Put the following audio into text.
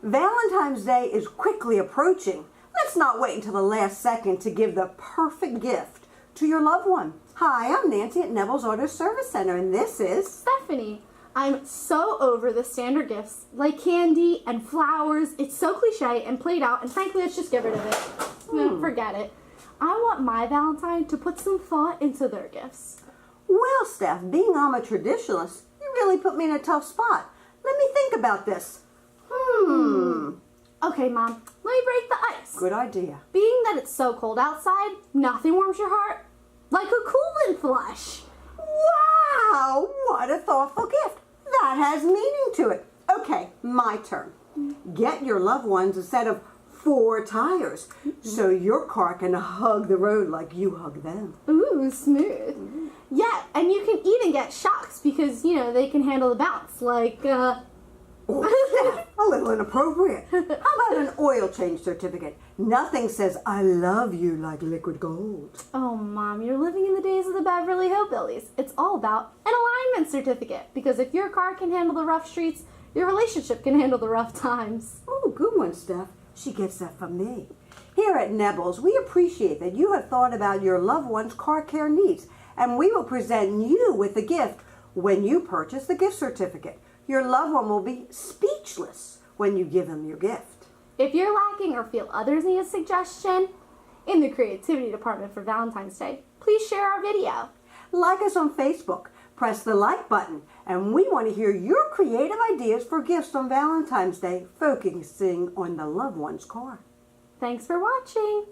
Valentine's Day is quickly approaching. Let's not wait until the last second to give the perfect gift to your loved one. Hi, I'm Nancy at Kneble's Auto Service Center, and this is Stephanie. I'm so over the standard gifts like candy and flowers. It's so cliche and played out, and frankly, let's just get rid of it. No, forget it. I want my Valentine to put some thought into their gifts. Well, Steph, being I'm a traditionalist, you really put me in a tough spot. Let me think about this. Okay, Mom, let me break the ice. Good idea. Being that it's so cold outside, nothing warms your heart like a coolant flush. Wow, what a thoughtful gift. That has meaning to it. Okay, my turn. Get your loved ones a set of 4 tires so your car can hug the road like you hug them. Ooh, smooth. Yeah, and you can even get shocks because, they can handle the bounce, like, Oh, Steph, a little inappropriate. How about an oil change certificate? Nothing says I love you like liquid gold. Oh, Mom, you're living in the days of the Beverly Hillbillies. It's all about an alignment certificate because if your car can handle the rough streets, your relationship can handle the rough times. Oh, good one, Steph. She gets that from me. Here at Kneble's, we appreciate that you have thought about your loved one's car care needs, and we will present you with a gift when you purchase the gift certificate. Your loved one will be speechless when you give them your gift. If you're lacking or feel others need a suggestion in the creativity department for Valentine's Day, please share our video. Like us on Facebook, press the like button, and we want to hear your creative ideas for gifts on Valentine's Day, focusing on the loved one's car. Thanks for watching.